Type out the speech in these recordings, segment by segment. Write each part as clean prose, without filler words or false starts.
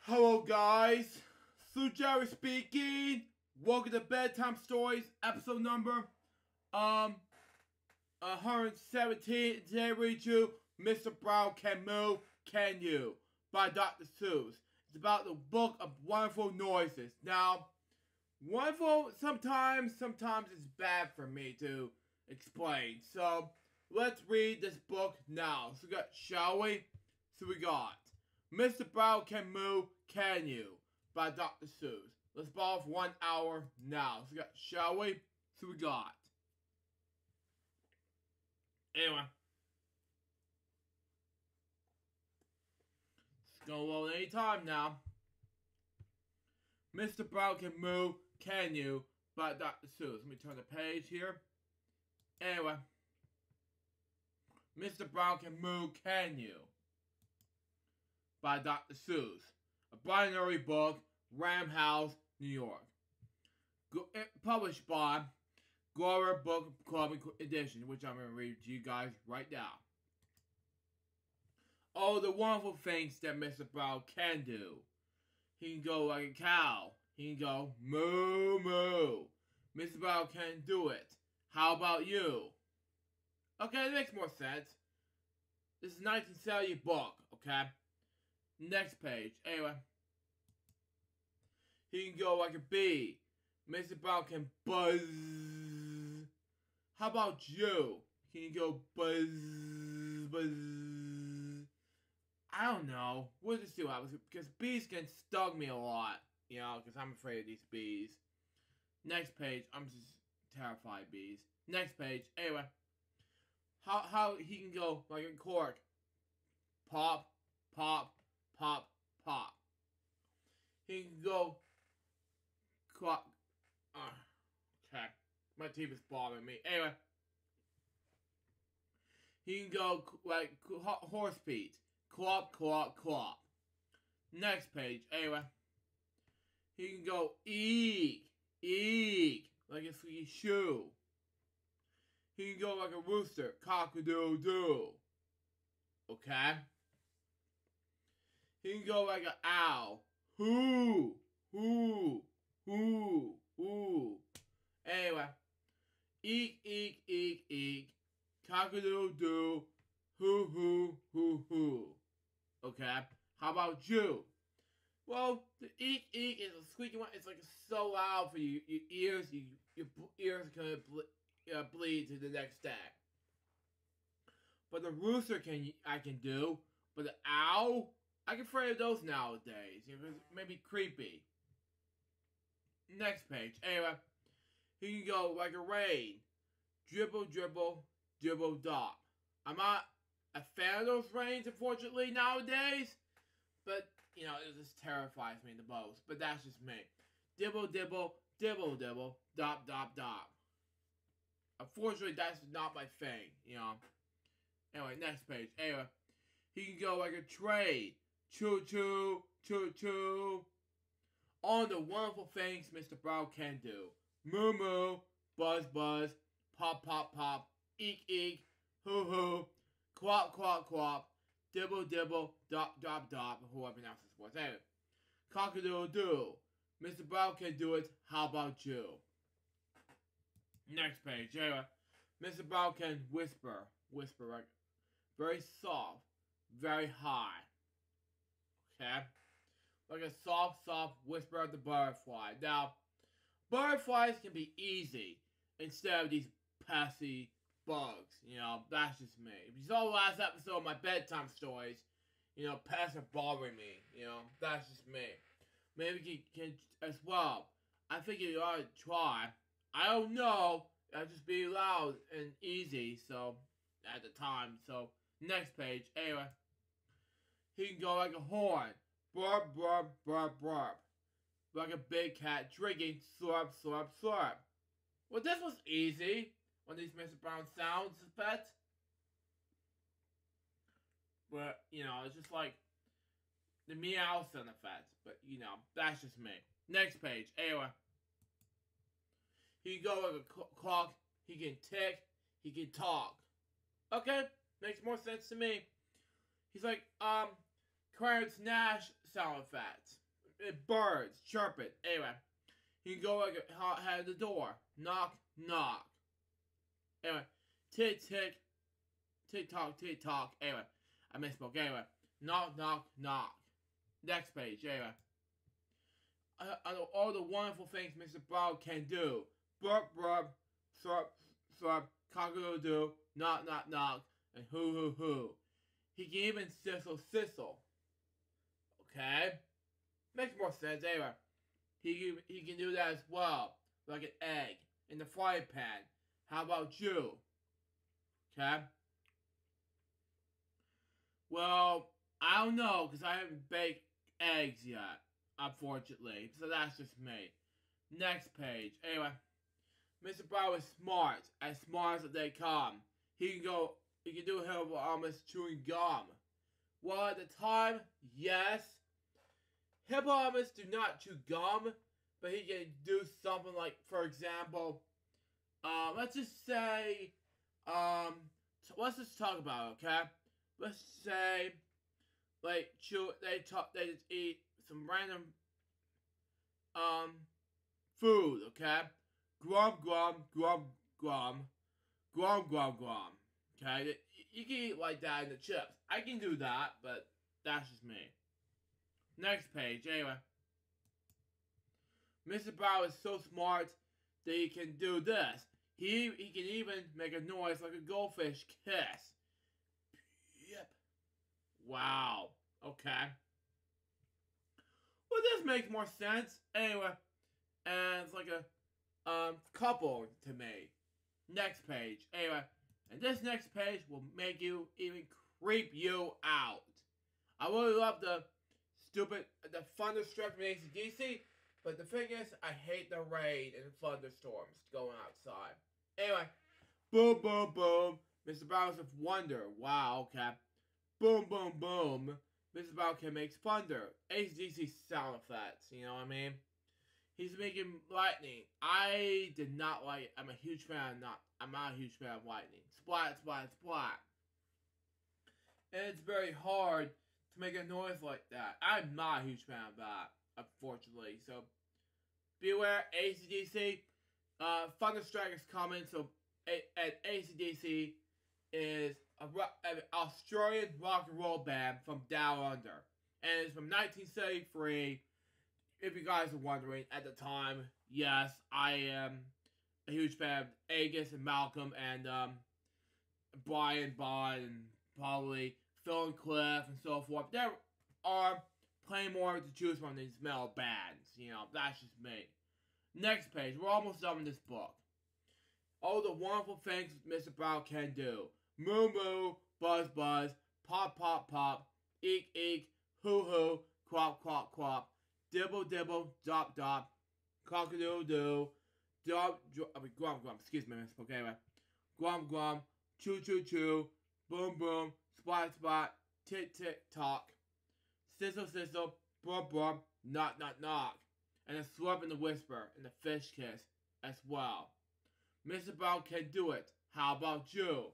Hello guys, Sue Jerry speaking. Welcome to Bedtime Stories, episode number 117. Today we read you Mr. Brown Can Move, Can You? By Dr. Seuss. It's about the book of wonderful noises. Now, wonderful sometimes it's bad for me to explain. So let's read this book now. So shall we? So we got Mr. Brown Can Move, Can You? By Dr. Seuss. Let's ball off 1 hour now. So shall we? So we got. Anyway. It's gonna load any time now. Mr. Brown Can Move, Can You? By Dr. Seuss. Let me turn the page here. Anyway. Mr. Brown Can Move, Can You? By Dr. Seuss. A binary book, Ram House, New York. Published by Gloria Book Club Edition, which I'm going to read to you guys right now. Oh, the wonderful things that Mr. Brown can do. He can go like a cow. He can go moo moo. Mr. Brown can do it. How about you? Okay, that makes more sense. This is a 1970 book, okay? Next page. Anyway. He can go like a bee. Mr. Brown can buzz. How about you? Can you go buzz, buzz? I don't know. We'll just see what happens. Because bees can stung me a lot. You know, because I'm afraid of these bees. Next page. I'm just terrified of bees. Next page. Anyway. How he can go like a cork. Pop, pop, pop, pop. He can go. Okay. My teeth is bothering me. Anyway. He can go like horse feet. Clop, clop, clop. Next page. Anyway. He can go eek, eek. Like a squeaky shoe. He can go like a rooster. Cock-a-doodle-doo. Okay. He can go like an owl. Hoo, hoo, hoo, hoo. Anyway. Eek, eek, eek, eek. Cock-a-doodle-doo. Hoo, hoo, hoo, hoo. Okay. How about you? Well, the eek, eek is a squeaky one. It's like so loud for you. Your ears, your ears are gonna bleed to the next day. But the rooster I can do. But the owl, I get afraid of those nowadays. You know, it may be creepy. Next page. Anyway, he can go like a rain. Dribble, dribble, dribble, dop. I'm not a fan of those rains, unfortunately, nowadays. But, you know, it just terrifies me the most. But that's just me. Dibble, dibble, dibble, dibble, dop, dop, dop. Unfortunately, that's not my thing, you know. Anyway, next page. Anyway, he can go like a train. Choo, choo, choo, choo. All the wonderful things Mr. Brown can do. Moo, moo, buzz, buzz, pop, pop, pop, eek, eek, hoo, hoo, quap, quap, quap, dibble, dibble, dop, dop, dop, whoever announces this was. Anyway, cock-a-doodle-doo. Mr. Brown can do it. How about you? Next page. Anyway, Mr. Brown can whisper. Whisper, like very soft, very high. Okay? Like a soft, soft whisper of the butterfly. Now, butterflies can be easy instead of these pesky bugs. You know, that's just me. If you saw the last episode of my bedtime stories, you know, pests are bothering me. You know, that's just me. Maybe you can as well. I think you ought to try. I don't know. It'll just be loud and easy, so, at the time. So, next page. Anyway. He can go like a horn. Burp, burp, burp, burp. Like a big cat drinking. Slurp, slurp, slurp. Well, this was easy. One of these Mr. Brown sounds, pet. But, you know, it's just like the meow sound effect. But, you know, that's just me. Next page. Anyway. He can go like a clock. He can tick. He can talk. Okay. Makes more sense to me. He's like, Clarence Nash sound effects. Birds chirping. Anyway, he can go like at the door. Knock, knock. Anyway, tick, tick, tick tock, tick tock. Anyway, I misspoke. Anyway, knock, knock, knock. Next page. Anyway, all the wonderful things Mr. Brown can do. Burp, burp, slurp, slurp, cock-a-doodle-doo, knock, knock, knock, and hoo, hoo, hoo. He can even sizzle, sizzle. Okay? Makes more sense. Anyway, he can do that as well. Like an egg in the frying pan. How about you? Okay? Well, I don't know, because I haven't baked eggs yet, unfortunately. So that's just me. Next page. Anyway, Mr. Brown is smart, as smart as they come. He can do hippopotamus chewing gum. Well, at the time, yes. Hippopotamus do not chew gum, but he can do something like, for example, let's just say, let's just talk about it, okay? Let's say, like, they just eat some random, food, okay? Grum, grum, grum, grum, grum, grum, grum, okay? You can eat like that in the chips. I can do that, but that's just me. Next page, anyway. Mr. Brown is so smart that he can do this. He can even make a noise like a goldfish kiss. Yep. Wow. Okay. Well, this makes more sense. Anyway, and it's like a couple to me. Next page. Anyway, and this next page will make you even creep you out. I really love the thunderstruck from AC/DC, but the thing is, I hate the rain and thunderstorms going outside. Anyway, boom, boom, boom. Mr. Bowers of Wonder. Wow, okay. Boom, boom, boom. Mr. Brown can make thunder. AC/DC sound effects, you know what I mean? He's making lightning. I did not like it. I'm not a huge fan of lightning. Splat, splat, splat. And it's very hard to make a noise like that. I'm not a huge fan of that, unfortunately. So, beware, AC/DC. Thunderstrike is coming, so and AC/DC is an Australian rock and roll band from Down Under. And it's from 1973. If you guys are wondering, at the time, yes, I am a huge fan of Angus and Malcolm and Brian Bond and probably Phil and Cliff and so forth. There are plenty more to choose from these metal bands. You know, that's just me. Next page. We're almost done with this book. All the wonderful things Mr. Brown can do. Moo moo, buzz buzz, pop pop pop, eek eek, hoo hoo, quap quap quap, dibble dibble, dop dop, cock-a-doodle doo, grum grum, excuse me, misspoke anyway. Grum grum, choo choo choo, boom boom, spot spot, tick tick tock, sizzle sizzle, brub brub, knock knock knock, and a slurp and a whisper, and a fish kiss as well. Mr. Brown can do it. How about you?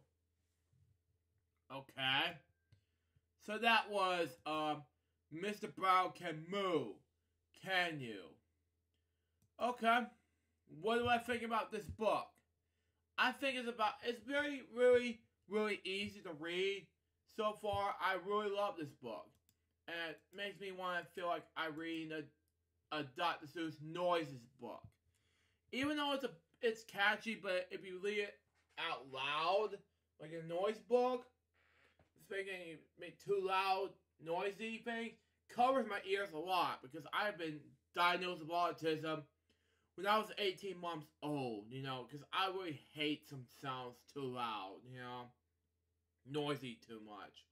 Okay. So that was, Mr. Brown can moo. Can you? Okay. What do I think about this book? I think it's very, really, really easy to read. So far, I really love this book. And it makes me want to feel like I'm reading a Dr. Seuss Noises book. Even though it's catchy, but if you read it out loud, like a noise book, speaking make too loud, noisy things, covers my ears a lot because I've been diagnosed with autism when I was 18 months old, you know, because I really hate some sounds too loud, you know, noisy too much,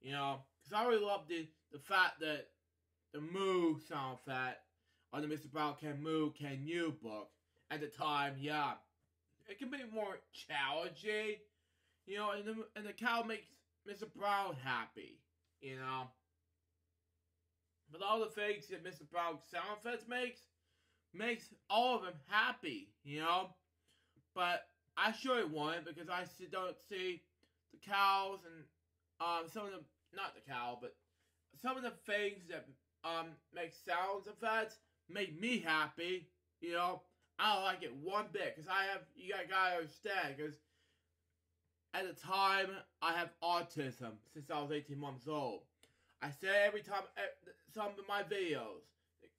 you know, because I really love the fact that the moo sound effect on the Mr. Brown Can Moo, Can You book at the time, yeah, it can be more challenging, you know, and the cow makes Mr. Brown happy, you know. But all the things that Mr. Brown sound effects makes all of them happy, you know. But I surely won't because I don't see the cows and some of them, not the cow, but some of the things that make sounds effects make me happy. You know, I don't like it one bit because you gotta understand because at the time I have autism since I was 18 months old. I say every time some of my videos,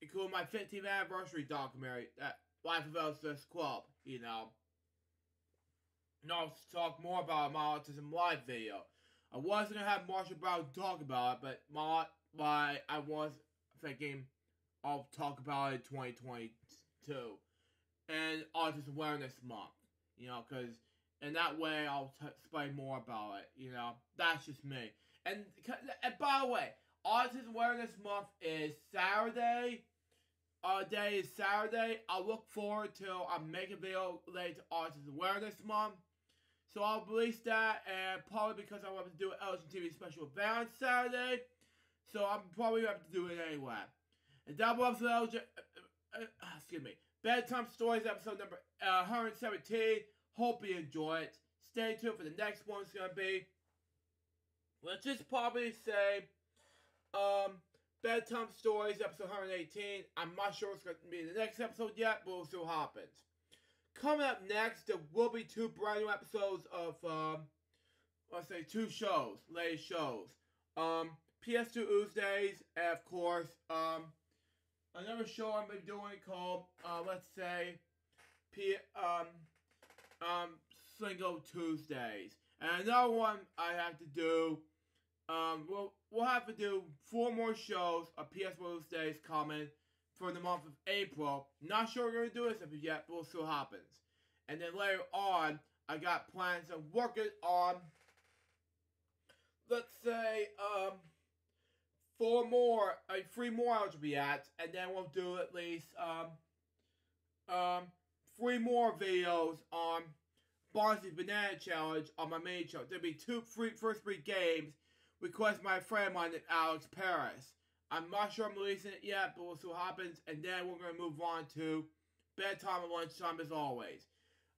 including my 15th anniversary documentary, that Life of Elvis Club, you know. And I'll talk more about my autism live video. I wasn't gonna have Marshall Brown talk about it, but I was thinking I'll talk about it in 2022 and Autism Awareness Month. You know, because in that way I'll explain more about it. You know, that's just me. And by the way, Autism Awareness Month is Saturday. Day is Saturday. I look forward till I make a video related to Autism Awareness Month. So I'll release that, and probably because I want to do an LGTV special event on Saturday, so I'm probably going to have to do it anyway. And double up for excuse me, Bedtime Stories episode number 117. Hope you enjoy it. Stay tuned for the next one. It's going to be, let's just probably say, Bedtime Stories episode 118. I'm not sure what's going to be the next episode yet, but we'll see what happens. Coming up next, there will be 2 brand new episodes of, let's say 2 shows, latest shows. PS2 Tuesdays, and of course, another show I'm going to be doing called, let's say, Single Tuesdays. And another one I have to do, we'll have to do 4 more shows of PS2 Tuesdays coming for the month of April. Not sure we're going to do this yet, but we'll see what happens. And then later on, I got plans of working on, let's say, 3 more LGBT ads, and then we'll do at least, 3 more videos on Barnsley's Banana Challenge on my main channel. There'll be first 3 games requested by a friend of mine named Alex Paris. I'm not sure I'm releasing it yet, but we'll see what happens. And then we're going to move on to Bedtime and Lunchtime as always.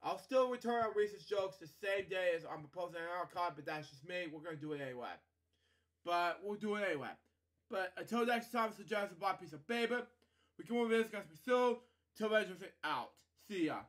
I'll still return on recent jokes the same day as I'm proposing an archive, but that's just me. We're going to do it anyway. But we'll do it anyway. But until next time, suggest a piece of paper. We can move this, guys, be soon. Till then, just out. See ya.